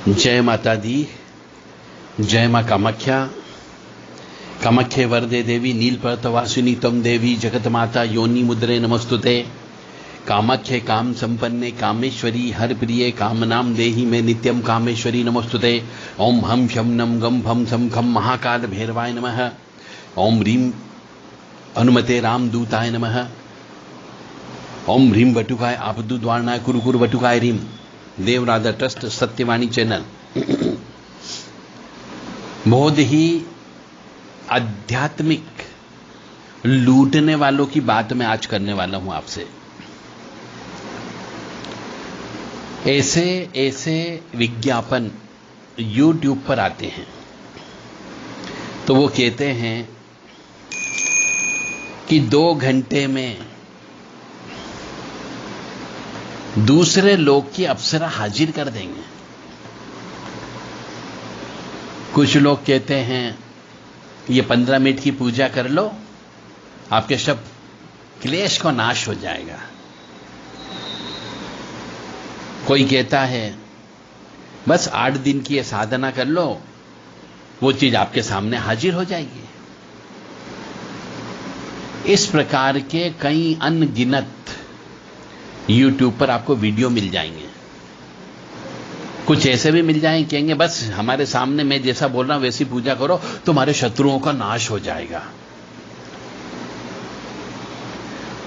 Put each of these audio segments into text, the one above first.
जय माता दी। जय मां कामाख्या। कामाख्ये वरदे देवी नीलपर्वतवासिनी तम देवी जगत माता योनि मुद्रे नमस्तुते। कामाख्ये काम संपन्ने कामेश्वरी हर प्रिये कामनाम देहि में नित्यम कामेश्वरी नमस्तुते। ओम हम शम नम गम भम सम खम महाकाल भैरवाय नमः। ओम ह्रीम हनुमते रामदूताय नमः। ओम ह्रीम बटुकाय आपदु द्वारणाय कुरु कुरु बटुकाय ह्रीम। देवराधा ट्रस्ट सत्यवाणी चैनल बहुत ही आध्यात्मिक लूटने वालों की बात मैं आज करने वाला हूं आपसे। ऐसे ऐसे विज्ञापन YouTube पर आते हैं तो वो कहते हैं कि 2 घंटे में दूसरे लोग की अप्सरा हाजिर कर देंगे। कुछ लोग कहते हैं ये 15 मिनट की पूजा कर लो, आपके सब क्लेश को नाश हो जाएगा। कोई कहता है बस 8 दिन की ये साधना कर लो, वो चीज आपके सामने हाजिर हो जाएगी। इस प्रकार के कई अनगिनत YouTube पर आपको वीडियो मिल जाएंगे। कुछ ऐसे भी मिल जाएंगे, कहेंगे बस हमारे सामने मैं जैसा बोल रहा हूं वैसी पूजा करो, तुम्हारे शत्रुओं का नाश हो जाएगा।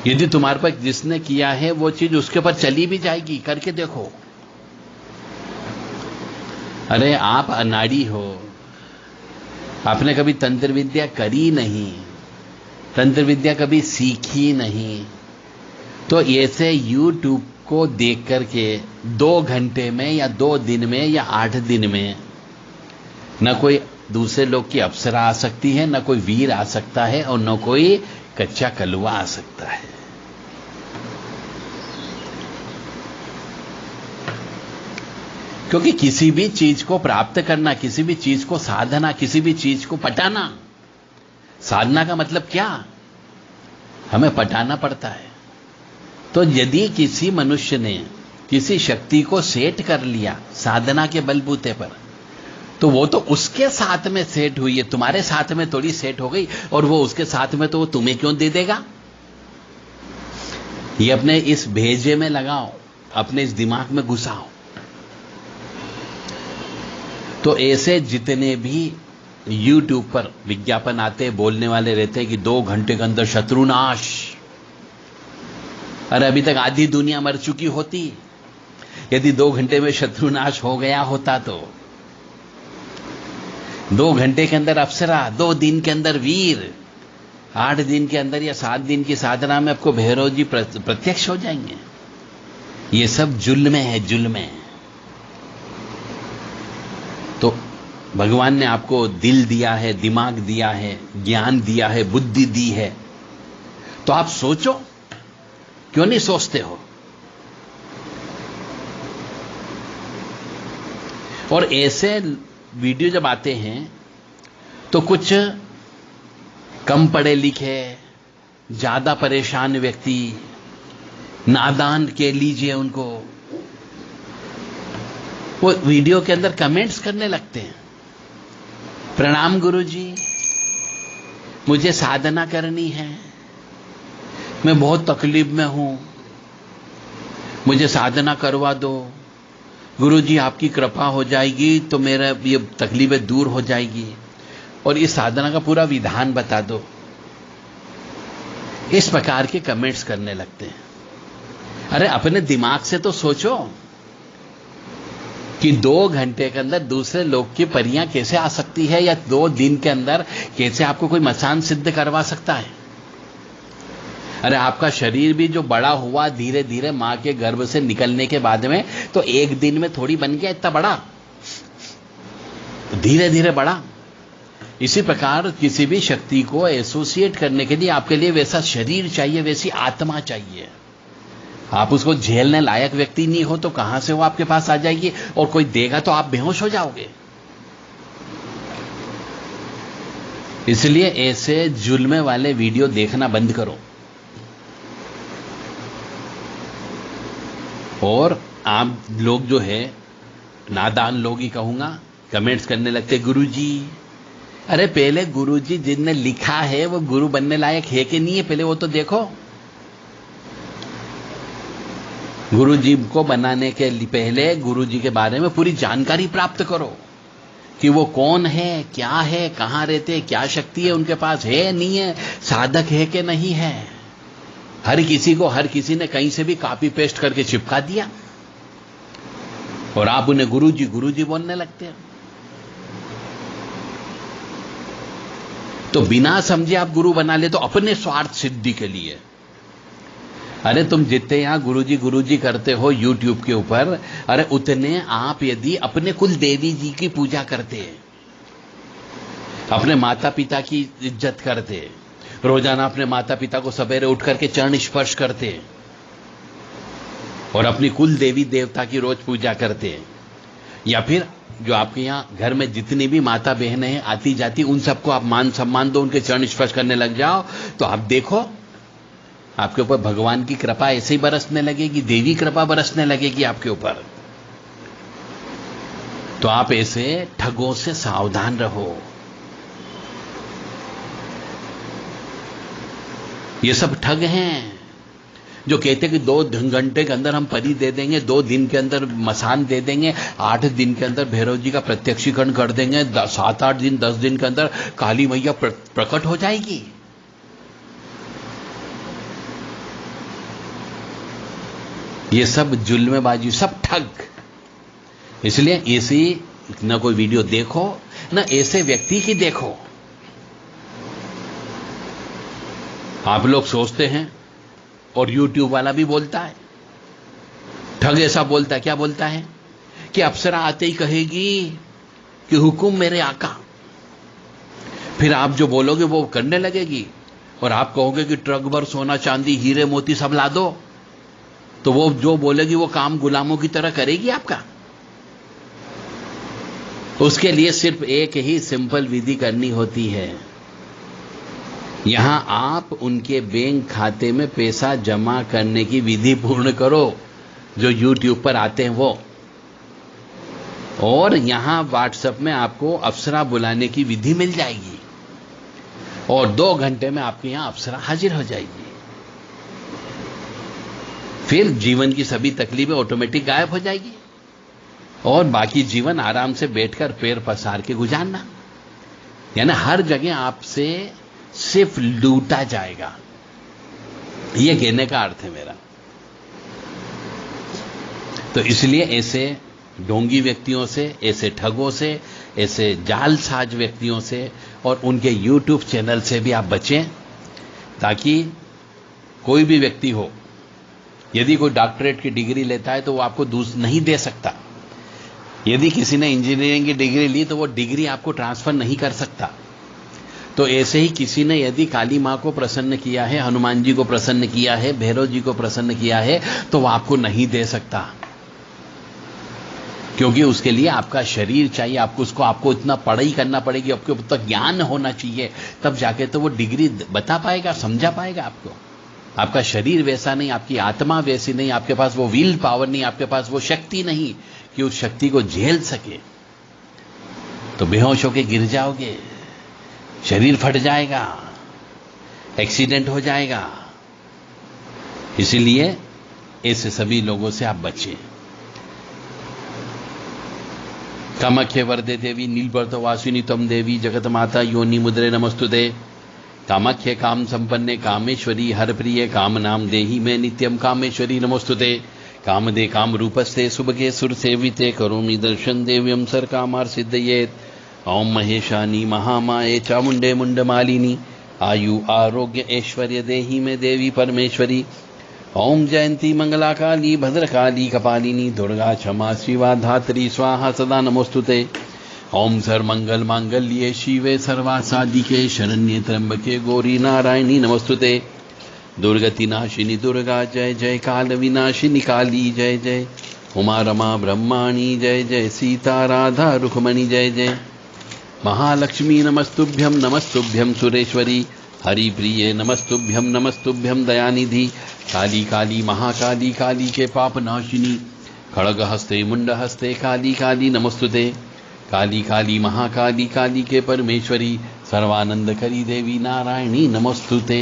यदि तुम्हारे पास जिसने किया है वो चीज उसके ऊपर चली भी जाएगी, करके देखो। अरे आप अनाड़ी हो, आपने कभी तंत्र विद्या करी नहीं, तंत्र विद्या कभी सीखी नहीं, तो ऐसे YouTube को देख करके 2 घंटे में या 2 दिन में या 8 दिन में न कोई दूसरे लोग की अप्सरा आ सकती है, न कोई वीर आ सकता है, और न कोई कच्चा कलवा आ सकता है। क्योंकि किसी भी चीज को प्राप्त करना, किसी भी चीज को साधना, किसी भी चीज को पटाना, साधना का मतलब क्या? हमें पटाना पड़ता है। तो यदि किसी मनुष्य ने किसी शक्ति को सेट कर लिया साधना के बलबूते पर, तो वो तो उसके साथ में सेट हुई है, तुम्हारे साथ में थोड़ी सेट हो गई। और वो उसके साथ में तो वो तुम्हें क्यों दे देगा? ये अपने इस भेजे में लगाओ, अपने इस दिमाग में घुसाओ। तो ऐसे जितने भी YouTube पर विज्ञापन आते, बोलने वाले रहते हैं कि 2 घंटे के अंदर शत्रुनाश। अरे अभी तक आधी दुनिया मर चुकी होती यदि 2 घंटे में शत्रुनाश हो गया होता। तो 2 घंटे के अंदर अप्सरा, 2 दिन के अंदर वीर, 8 दिन के अंदर या 7 दिन की साधना में आपको भैरव जी प्रत्यक्ष हो जाएंगे। ये सब जुल्म है, जुल्म है। तो भगवान ने आपको दिल दिया है, दिमाग दिया है, ज्ञान दिया है, बुद्धि दी है, तो आप सोचो। क्यों नहीं सोचते हो? और ऐसे वीडियो जब आते हैं तो कुछ कम पढ़े लिखे, ज्यादा परेशान व्यक्ति, नादान कह लीजिए उनको, वो वीडियो के अंदर कमेंट्स करने लगते हैं। प्रणाम गुरुजी, मुझे साधना करनी है, मैं बहुत तकलीफ में हूं, मुझे साधना करवा दो। गुरुजी आपकी कृपा हो जाएगी तो मेरा ये तकलीफें दूर हो जाएगी, और इस साधना का पूरा विधान बता दो। इस प्रकार के कमेंट्स करने लगते हैं। अरे अपने दिमाग से तो सोचो कि 2 घंटे के अंदर दूसरे लोग की परियां कैसे आ सकती है, या 2 दिन के अंदर कैसे आपको कोई मसान सिद्ध करवा सकता है। अरे आपका शरीर भी जो बड़ा हुआ धीरे धीरे मां के गर्भ से निकलने के बाद में, तो 1 दिन में थोड़ी बन गया इतना बड़ा, धीरे धीरे बड़ा। इसी प्रकार किसी भी शक्ति को एसोसिएट करने के लिए आपके लिए वैसा शरीर चाहिए, वैसी आत्मा चाहिए। आप उसको झेलने लायक व्यक्ति नहीं हो तो कहां से वो आपके पास आ जाएगी, और कोई देगा तो आप बेहोश हो जाओगे। इसलिए ऐसे जुल्मे वाले वीडियो देखना बंद करो। और आप लोग जो है नादान लोग ही कहूंगा, कमेंट्स करने लगते गुरुजी। अरे पहले गुरुजी जिनने लिखा है वो गुरु बनने लायक है कि नहीं है, पहले वो तो देखो। गुरुजी को बनाने के पहले गुरुजी के बारे में पूरी जानकारी प्राप्त करो कि वो कौन है, क्या है, कहां रहते, क्या शक्ति है उनके पास, है नहीं है, साधक है कि नहीं है। हर किसी ने कहीं से भी कॉपी पेस्ट करके चिपका दिया और आप उन्हें गुरुजी गुरुजी बोलने लगते हैं। तो बिना समझे आप गुरु बना ले तो अपने स्वार्थ सिद्धि के लिए। अरे तुम जितने यहां गुरुजी गुरुजी करते हो यूट्यूब के ऊपर, अरे उतने आप यदि अपने कुल देवी जी की पूजा करते, अपने माता पिता की इज्जत करते, रोजाना अपने माता पिता को सवेरे उठ करके चरण स्पर्श करते और अपनी कुल देवी देवता की रोज पूजा करते, या फिर जो आपके यहां घर में जितनी भी माता बहनें हैं आती जाती, उन सबको आप मान सम्मान दो, उनके चरण स्पर्श करने लग जाओ, तो आप देखो आपके ऊपर भगवान की कृपा ऐसे ही बरसने लगेगी, देवी कृपा बरसने लगेगी आपके ऊपर। तो आप ऐसे ठगों से सावधान रहो। ये सब ठग हैं जो कहते हैं कि 2 घंटे के अंदर हम परी दे देंगे, 2 दिन के अंदर मसान दे देंगे, 8 दिन के अंदर भैरव जी का प्रत्यक्षीकरण कर देंगे, 7-8 दिन 10 दिन के अंदर काली मैया प्रकट हो जाएगी। ये सब जुल्मबाजी, सब ठग। इसलिए ऐसी न कोई वीडियो देखो, न ऐसे व्यक्ति की देखो। आप लोग सोचते हैं, और YouTube वाला भी बोलता है, ठग ऐसा बोलता है, क्या बोलता है कि अप्सरा आते ही कहेगी कि हुकुम मेरे आका, फिर आप जो बोलोगे वो करने लगेगी, और आप कहोगे कि ट्रक भर सोना चांदी हीरे मोती सब ला दो, तो वो जो बोलेगी वो काम गुलामों की तरह करेगी आपका। उसके लिए सिर्फ एक ही सिंपल विधि करनी होती है। यहां आप उनके बैंक खाते में पैसा जमा करने की विधि पूर्ण करो, जो YouTube पर आते हैं वो, और यहां WhatsApp में आपको अप्सरा बुलाने की विधि मिल जाएगी, और 2 घंटे में आपके यहां अप्सरा हाजिर हो जाएगी। फिर जीवन की सभी तकलीफें ऑटोमेटिक गायब हो जाएगी, और बाकी जीवन आराम से बैठकर पैर पसार के गुजारना। यानी हर जगह आपसे सिर्फ लूटा जाएगा, यह कहने का अर्थ है मेरा। तो इसलिए ऐसे ढोंगी व्यक्तियों से, ऐसे ठगों से, ऐसे जालसाज व्यक्तियों से और उनके YouTube चैनल से भी आप बचें, ताकि कोई भी व्यक्ति हो, यदि कोई डॉक्टरेट की डिग्री लेता है तो वो आपको नहीं दे सकता। यदि किसी ने इंजीनियरिंग की डिग्री ली तो वो डिग्री आपको ट्रांसफर नहीं कर सकता। तो ऐसे ही किसी ने यदि काली मां को प्रसन्न किया है, हनुमान जी को प्रसन्न किया है, भैरव जी को प्रसन्न किया है, तो वो आपको नहीं दे सकता, क्योंकि उसके लिए आपका शरीर चाहिए, आपको इतना पढ़ाई करना पड़ेगी, आपके ऊपर ज्ञान होना चाहिए, तब जाके तो वो डिग्री बता पाएगा, समझा पाएगा आपको। आपका शरीर वैसा नहीं, आपकी आत्मा वैसी नहीं, आपके पास वो विल पावर नहीं, आपके पास वो शक्ति नहीं कि उस शक्ति को झेल सके। तो बेहोश होके गिर जाओगे, शरीर फट जाएगा, एक्सीडेंट हो जाएगा। इसीलिए ऐसे सभी लोगों से आप बचें। कामाख्ये वरदे देवी नीलपर्तवासिनी तम देवी जगत माता योनि मुद्रे नमस्तुते। कामाख्ये काम संपन्ने कामेश्वरी हर प्रिय काम नाम देहि में नित्यम कामेश्वरी नमस्तुते। कामदे काम रूपस्ते सुभगे सुर सेविते करोमि दर्शन देव्यम सर कामार सिद्धयेत। ओम महेशानी महामाये चामुंडे मुंडमालिनी आयु आरोग्य ऐश्वर्य देहि में देवी परमेश्वरी। ओम जयंती मंगला काली भद्रकाली कपालिनी दुर्गा क्षमा शिवा धात्री स्वाहा सदा नमोस्तुते। ओम सर्वमंगल मांगल्ये शिवे सर्वासादिके शरण्ये त्र्यंबके गौरी नारायणी नमोस्तुते। दुर्गति नाशिनी दुर्गा जय जय, काल विनाशिनी काली जय जय, उमा रमा ब्रह्माणी जय जय, सीता राधा रुक्मणी जय जय। महालक्ष्मी नमस्तुभ्यं नमस्तुभ्यं सुरेश्वरी, हरिप्रिये नमस्तुभ्यं दयानिधि। काली काली महाकाली काली के पाप नाशिनी, खड़ग हस्ते मुंड हस्ते काली काली नमस्तुते। काली काली महाकाली काली के परमेश्वरी सर्वानंद करी देवी नारायणी नमस्तुते।